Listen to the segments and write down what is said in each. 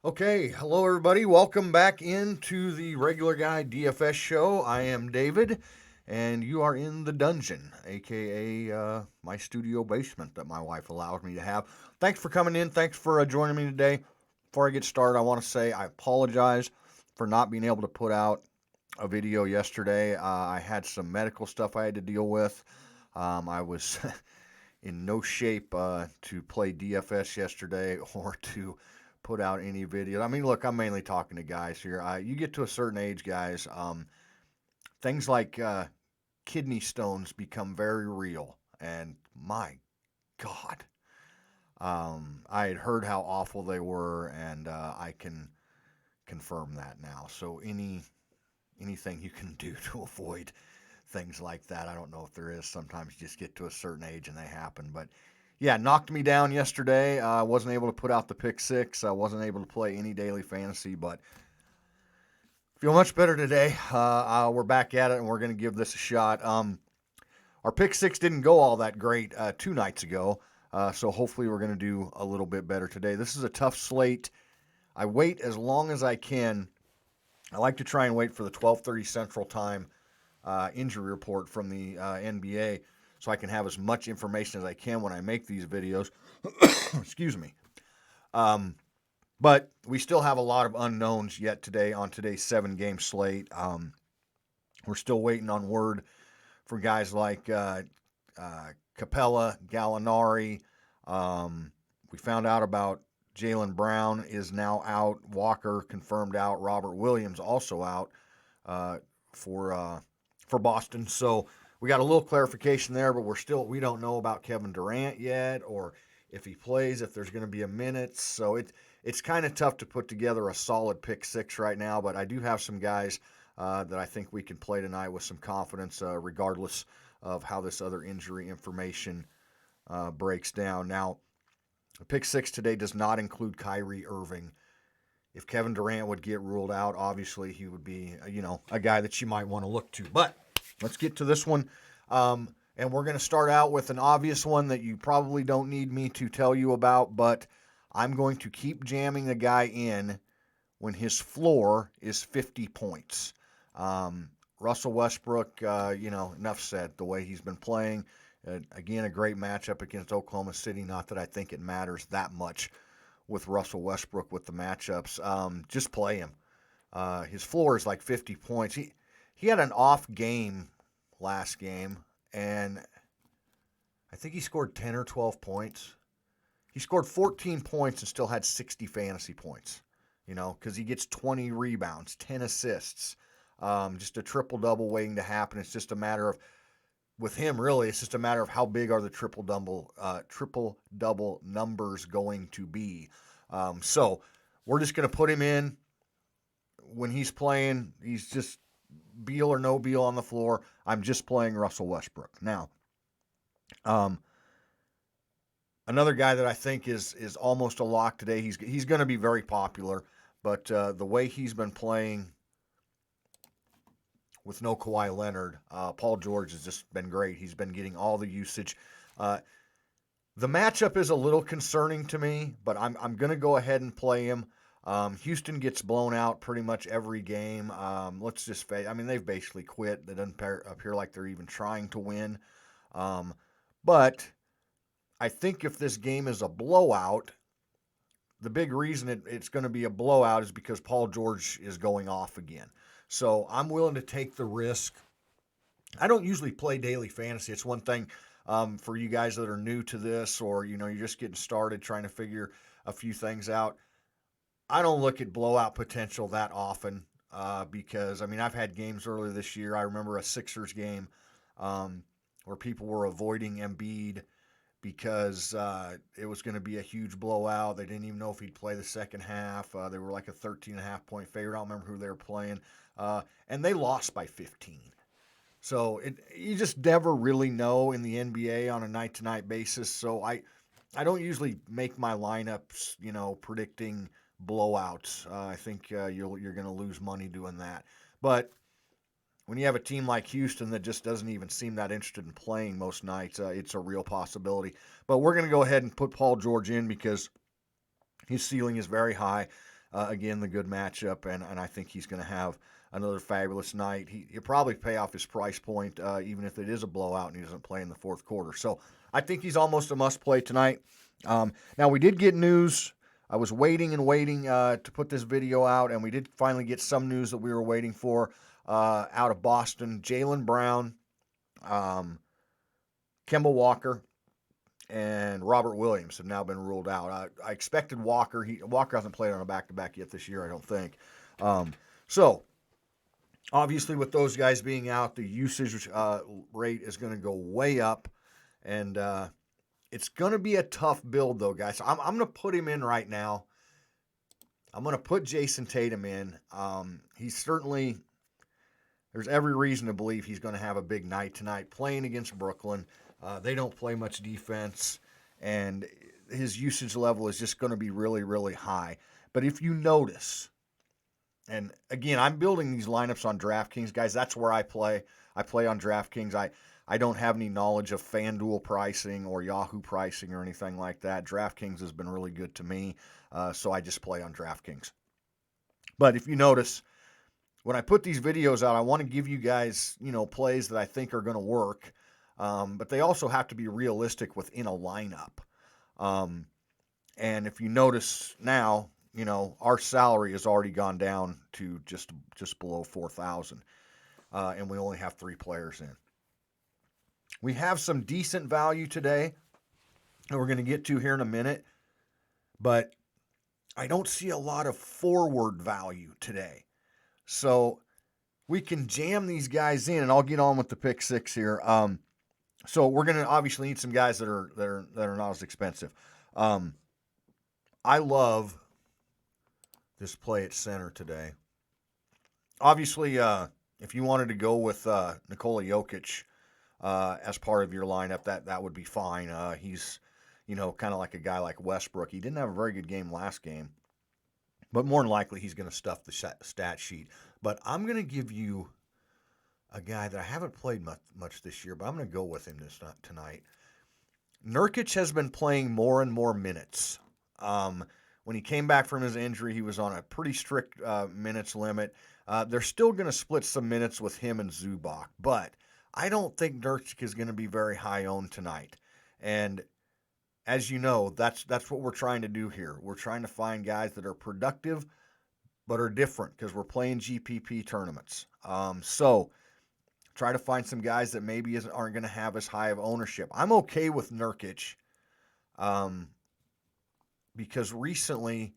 Okay, hello everybody. Welcome back into the Regular Guy DFS show. I am David, and you are in the dungeon, aka my studio basement that my wife allows me to have. Thanks for coming in. Thanks for joining me today. Before I get started, I want to say I apologize for not being able to put out a video yesterday. I had some medical stuff I had to deal with. I was in no shape to play DFS yesterday or to put out any video. I mean, look, I'm mainly talking to guys here. You get to a certain age, guys, things like kidney stones become very real. And my God, I had heard how awful they were, and I can confirm that now. So anything you can do to avoid things like that. I don't know if there is. Sometimes you just get to a certain age and they happen. But yeah, knocked me down yesterday. I wasn't able to put out the pick six. I wasn't able to play any daily fantasy, but feel much better today. We're back at it and we're going to give this a shot. Our pick six didn't go all that great 2 nights ago. So hopefully we're going to do a little bit better today. This is a tough slate. I wait as long as I can. I like to try and wait for the 12:30 Central Time injury report from the NBA so I can have as much information as I can when I make these videos. Excuse me. But we still have a lot of unknowns yet today on today's 7-game slate. We're still waiting on word for guys like Capella, Gallinari. We found out about Jaylen Brown is now out. Walker confirmed out. Robert Williams also out for Boston. So we got a little clarification there, but we don't know about Kevin Durant yet, or if he plays, if there's going to be a minute. So it's kind of tough to put together a solid pick six right now. But I do have some guys that I think we can play tonight with some confidence, regardless of how this other injury information breaks down. Now, pick six today does not include Kyrie Irving. If Kevin Durant would get ruled out, obviously he would be, a guy that you might want to look to. But let's get to this one. And we're going to start out with an obvious one that you probably don't need me to tell you about, but I'm going to keep jamming the guy in when his floor is 50 points. Russell Westbrook, enough said. The way he's been playing, again, a great matchup against Oklahoma City. Not that I think it matters that much with Russell Westbrook with the matchups. Just play him. His floor is like 50 points. He had an off game last game, and I think he scored 10 or 12 points. He scored 14 points and still had 60 fantasy points, because he gets 20 rebounds, 10 assists, just a triple-double waiting to happen. It's just a matter of, with him, really, it's just a matter of how big are the triple-double numbers going to be. So we're just going to put him in when he's playing. He's just Beal or no Beal on the floor. I'm just playing Russell Westbrook. Now, another guy that I think is almost a lock today. He's going to be very popular, but the way he's been playing with no Kawhi Leonard, Paul George has just been great. He's been getting all the usage. The matchup is a little concerning to me, but I'm going to go ahead and play him. Houston gets blown out pretty much every game. Let's just face, they've basically quit. They doesn't appear like they're even trying to win. But I think if this game is a blowout, the big reason it's going to be a blowout is because Paul George is going off again. So I'm willing to take the risk. I don't usually play daily fantasy. It's one thing for you guys that are new to this, or you're just getting started trying to figure a few things out. I don't look at blowout potential that often because I've had games earlier this year. I remember a Sixers game where people were avoiding Embiid because it was going to be a huge blowout. They didn't even know if he'd play the second half. They were like a 13.5-point favorite. I don't remember who they were playing. And they lost by 15. So you just never really know in the NBA on a night-to-night basis. So I don't usually make my lineups, predicting blowouts. I think you're going to lose money doing that. But when you have a team like Houston that just doesn't even seem that interested in playing most nights, it's a real possibility. But we're going to go ahead and put Paul George in because his ceiling is very high. again, the good matchup, and I think he's going to have another fabulous night. He'll probably pay off his price point, even if it is a blowout and he doesn't play in the fourth quarter. So I think he's almost a must-play tonight. Now, we did get news. I was waiting and waiting to put this video out, and we did finally get some news that we were waiting for out of Boston. Jaylen Brown, Kemba Walker, and Robert Williams have now been ruled out. I expected Walker. Walker hasn't played on a back-to-back yet this year, I don't think. So, obviously, with those guys being out, the usage rate is going to go way up, and it's going to be a tough build, though, guys. So I'm going to put him in right now. I'm going to put Jason Tatum in. He's certainly, there's every reason to believe he's going to have a big night tonight playing against Brooklyn. They don't play much defense, and his usage level is just going to be really, really high. But if you notice, and again, I'm building these lineups on DraftKings, guys. That's where I play. I play on DraftKings. I don't have any knowledge of FanDuel pricing or Yahoo pricing or anything like that. DraftKings has been really good to me, so I just play on DraftKings. But if you notice, when I put these videos out, I want to give you guys, plays that I think are going to work. But they also have to be realistic within a lineup. And if you notice now, our salary has already gone down to just below 4,000, and we only have 3 players in. We have some decent value today that we're going to get to here in a minute, but I don't see a lot of forward value today. So we can jam these guys in, and I'll get on with the pick 6 here. So we're going to obviously need some guys that are not as expensive. I love this play at center today. Obviously, if you wanted to go with Nikola Jokic as part of your lineup, that would be fine. He's, kind of like a guy like Westbrook. He didn't have a very good game last game, but more than likely he's going to stuff the stat sheet. But I'm going to give you a guy that I haven't played much this year, but I'm going to go with him tonight. Nurkic has been playing more and more minutes. When he came back from his injury, he was on a pretty strict minutes limit. They're still going to split some minutes with him and Zubac, but I don't think Nurkic is going to be very high owned tonight. And as you know, that's what we're trying to do here. We're trying to find guys that are productive but are different because we're playing GPP tournaments. So try to find some guys that maybe aren't going to have as high of ownership. I'm okay with Nurkic because recently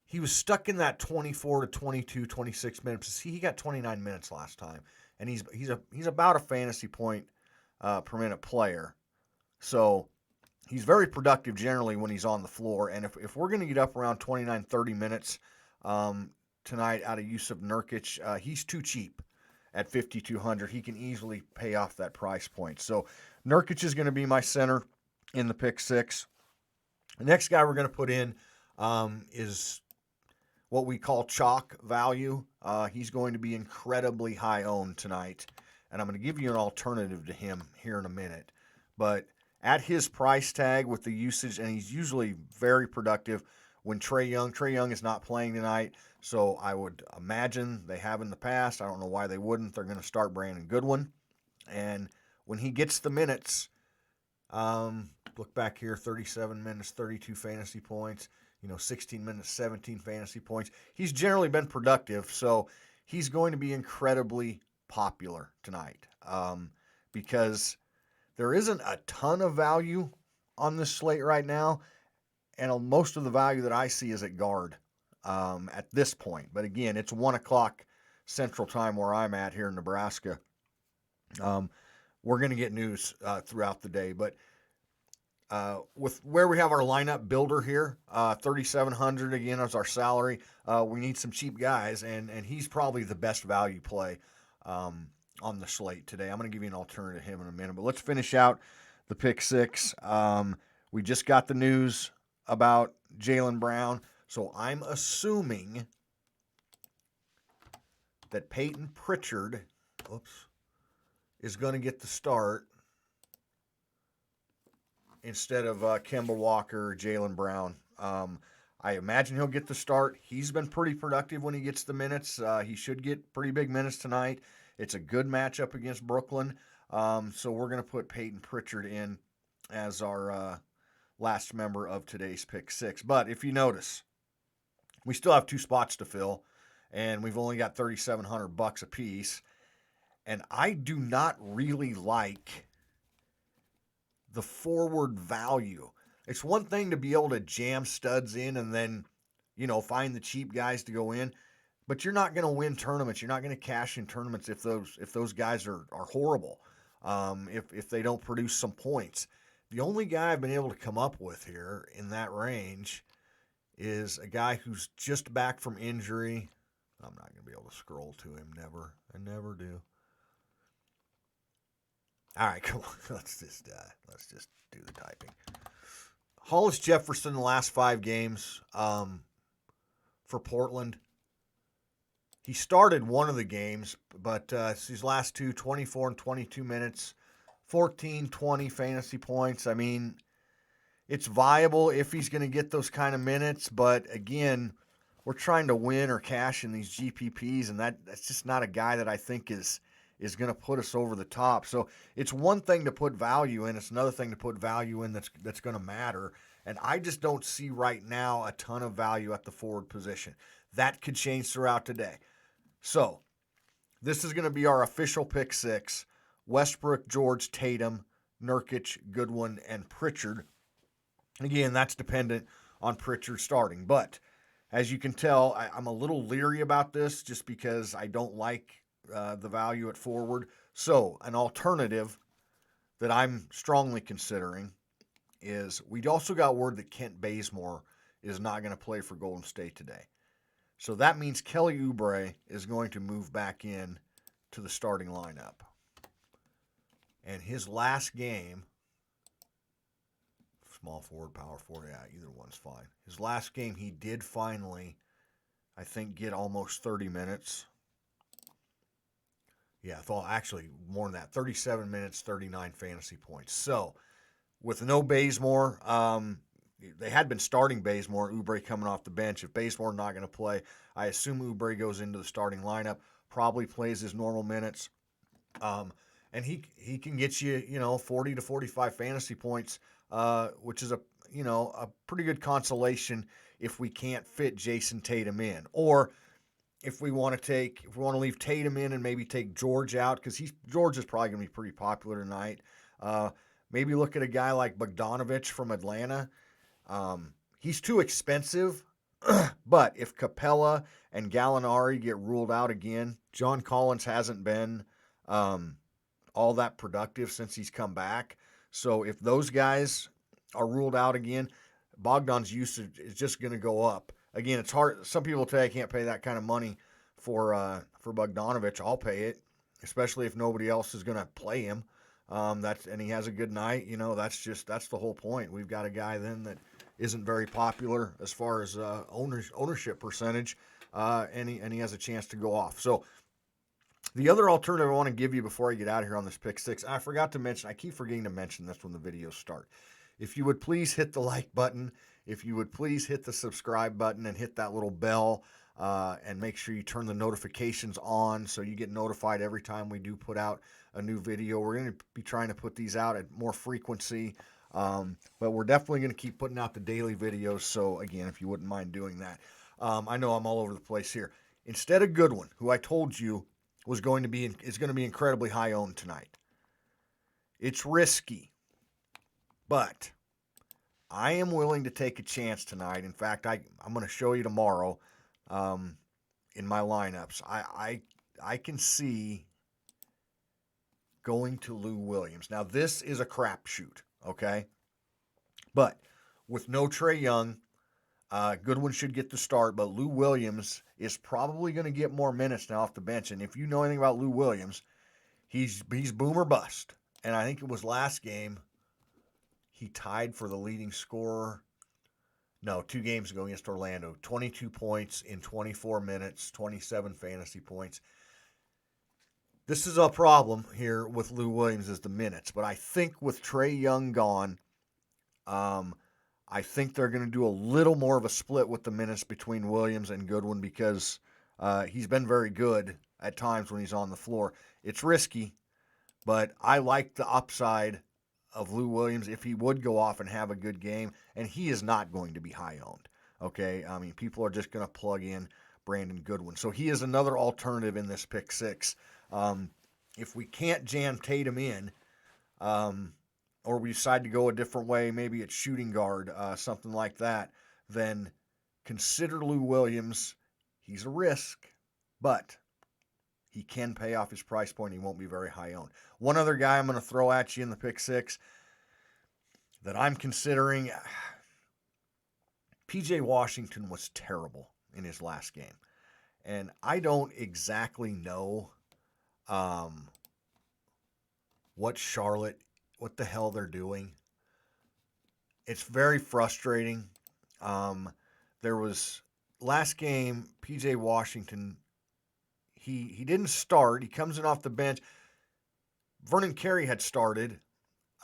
he was stuck in that 24 to 22, 26 minutes. See, he got 29 minutes last time, and he's about a fantasy point per minute player. So he's very productive generally when he's on the floor, and if we're going to get up around 29, 30 minutes tonight out of Yusuf Nurkic, he's too cheap. At 5,200, he can easily pay off that price point. So Nurkic is going to be my center in the pick 6. The next guy we're going to put in is what we call chalk value. He's going to be incredibly high owned tonight, and I'm going to give you an alternative to him here in a minute. But at his price tag with the usage, and he's usually very productive when Trae Young is not playing tonight, so I would imagine they have in the past. I don't know why they wouldn't. They're going to start Brandon Goodwin. And when he gets the minutes, look back here, 37 minutes, 32 fantasy points, 16 minutes, 17 fantasy points. He's generally been productive, so he's going to be incredibly popular tonight because there isn't a ton of value on this slate right now, and most of the value that I see is at guard at this point. But again, it's 1 o'clock Central Time where I'm at here in Nebraska. We're going to get news throughout the day. But with where we have our lineup builder here, 3,700 again is our salary. We need some cheap guys, and he's probably the best value play on the slate today. I'm going to give you an alternative to him in a minute. But let's finish out the pick 6. We just got the news about Jaylen Brown. So I'm assuming that Peyton Pritchard is going to get the start instead of Kemba Walker or Jaylen Brown. I imagine he'll get the start. He's been pretty productive when he gets the minutes. He should get pretty big minutes tonight. It's a good matchup against Brooklyn. So we're going to put Peyton Pritchard in as our last member of today's pick six. But if you notice, we still have 2 spots to fill, and we've only got $3,700 a piece. And I do not really like the forward value. It's one thing to be able to jam studs in and then, find the cheap guys to go in, but you're not going to win tournaments. You're not going to cash in tournaments if those guys are horrible. If they don't produce some points. The only guy I've been able to come up with here in that range is a guy who's just back from injury. I'm not going to be able to scroll to him. Never. I never do. All right, come on. Let's just do the typing. Hollis Jefferson the last 5 games for Portland. He started one of the games, but his last 2, 24 and 22 minutes, 14, 20 fantasy points. I mean, it's viable if he's going to get those kind of minutes, but again, we're trying to win or cash in these GPPs, and that's just not a guy that I think is going to put us over the top. So it's one thing to put value in. It's another thing to put value in that's going to matter. And I just don't see right now a ton of value at the forward position. That could change throughout today. So this is going to be our official pick 6. Westbrook, George, Tatum, Nurkic, Goodwin, and Pritchard. Again, that's dependent on Pritchard starting. But as you can tell, I'm a little leery about this just because I don't like the value at forward. So an alternative that I'm strongly considering is we also got word that Kent Bazemore is not going to play for Golden State today. So that means Kelly Oubre is going to move back in to the starting lineup. And his last game, small forward, power forward, yeah, either one's fine. His last game, he did finally, I think, get almost 30 minutes. Yeah, actually more than that, 37 minutes, 39 fantasy points. So with no Bazemore, they had been starting Bazemore, Oubre coming off the bench. If Bazemore not going to play, I assume Oubre goes into the starting lineup, probably plays his normal minutes. And he can get you, 40 to 45 fantasy points, which is a pretty good consolation if we can't fit Jason Tatum in. Or if we want to leave Tatum in and maybe take George out, because George is probably going to be pretty popular tonight. Maybe look at a guy like Bogdanovich from Atlanta. He's too expensive, but if Capella and Gallinari get ruled out again, John Collins hasn't been all that productive since he's come back. So if those guys are ruled out again, Bogdan's usage is just going to go up. Again, it's hard. Some people tell you I can't pay that kind of money for Bogdanovich. I'll pay it, especially if nobody else is going to play him. And he has a good night. That's the whole point. We've got a guy then that isn't very popular as far as ownership percentage, and he has a chance to go off. So the other alternative I want to give you before I get out of here on this pick 6, I forgot to mention. I keep forgetting to mention this when the videos start. If you would please hit the like button, if you would please hit the subscribe button and hit that little bell, and make sure you turn the notifications on so you get notified every time we do put out a new video. We're going to be trying to put these out at more frequency, but we're definitely going to keep putting out the daily videos. So again, if you wouldn't mind doing that. I know I'm all over the place here. Instead of Goodwin, who I told you is going to be incredibly high owned tonight. It's risky, but I am willing to take a chance tonight. In fact, I'm going to show you tomorrow in my lineups. I can see going to Lou Williams. Now, this is a crapshoot, okay? But with no Trae Young, Goodwin should get the start, but Lou Williams is probably going to get more minutes now off the bench. And if you know anything about Lou Williams, he's boom or bust. And I think it was last game he tied for the leading scorer. No, 2 games ago against Orlando. 22 points in 24 minutes, 27 fantasy points. This is a problem here with Lou Williams is the minutes. But I think with Trae Young gone, I think they're going to do a little more of a split with the minutes between Williams and Goodwin because he's been very good at times when he's on the floor. It's risky, but I like the upside of Lou Williams if he would go off and have a good game, and he is not going to be high owned. Okay, I mean, people are just going to plug in Brandon Goodwin. So he is another alternative in this pick six. If we can't jam Tatum in, or we decide to go a different way, maybe it's shooting guard, something like that, then consider Lou Williams. He's a risk, but he can pay off his price point. He won't be very high owned. One other guy I'm going to throw at you in the pick six that I'm considering, P.J. Washington was terrible in his last game. And I don't exactly know what the hell they're doing. It's very frustrating. There was last game, P.J. Washington, he didn't start. He comes in off the bench. Vernon Carey had started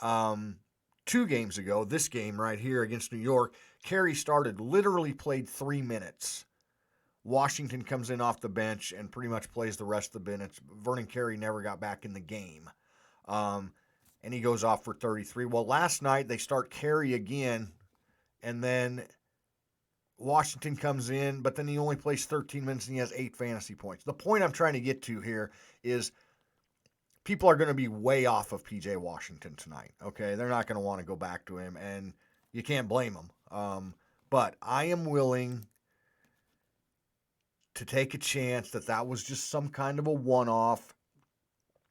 2 games ago. This game right here against New York, Carey started, literally played 3 minutes. Washington comes in off the bench and pretty much plays the rest of the minutes. Vernon Carey never got back in the game. And he goes off for 33. Well, last night they start Carey again, and then Washington comes in, but then he only plays 13 minutes and he has 8 fantasy points. The point I'm trying to get to here is people are going to be way off of P.J. Washington tonight, okay? They're not going to want to go back to him, and you can't blame them. But I am willing to take a chance that was just some kind of a one-off.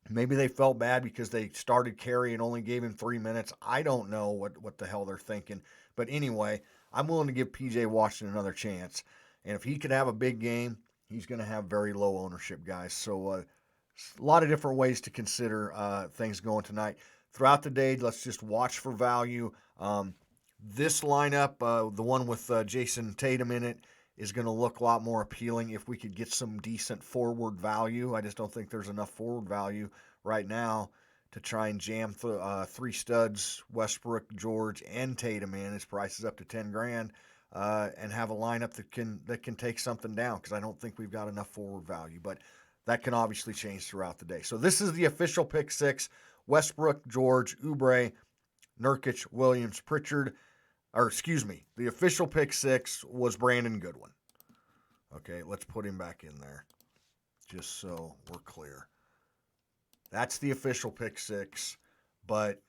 Maybe they felt bad because they started Carey and only gave him 3 minutes. I don't know what the hell they're thinking. But anyway, I'm willing to give P.J. Washington another chance. And if he could have a big game, he's going to have very low ownership, guys. So a lot of different ways to consider things going tonight. Throughout the day, let's just watch for value. This lineup, the one with Jason Tatum in it, is going to look a lot more appealing if we could get some decent forward value. I just don't think there's enough forward value right now to try and jam 3 studs, Westbrook, George, and Tatum in. His price is up to $10,000, and have a lineup that can take something down, because I don't think we've got enough forward value. But that can obviously change throughout the day. So this is the official pick six: Westbrook, George, Oubre, Nurkic, Williams, Pritchard. The official pick six was Brandon Goodwin. Okay, let's put him back in there just so we're clear. That's the official pick six, but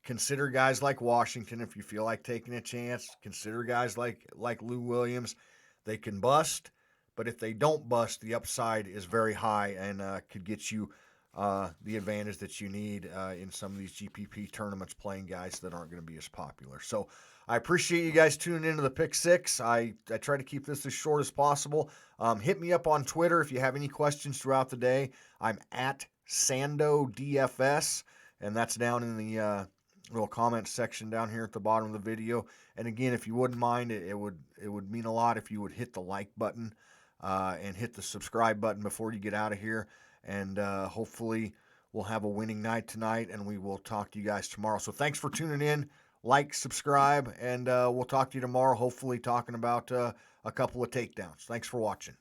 consider guys like Washington if you feel like taking a chance. Consider guys like Lou Williams. They can bust, but if they don't bust, the upside is very high and could get you the advantage that you need in some of these GPP tournaments playing guys that aren't going to be as popular. So I appreciate you guys tuning into the Pick Six. I try to keep this as short as possible. Hit me up on Twitter if you have any questions throughout the day. I'm at Sando DFS, and that's down in the little comment section down here at the bottom of the video. And again, if you wouldn't mind, it would mean a lot if you would hit the like button and hit the subscribe button before you get out of here. And hopefully we'll have a winning night tonight, and we will talk to you guys tomorrow. So thanks for tuning in. Like, subscribe, and we'll talk to you tomorrow, hopefully talking about a couple of takedowns. Thanks for watching.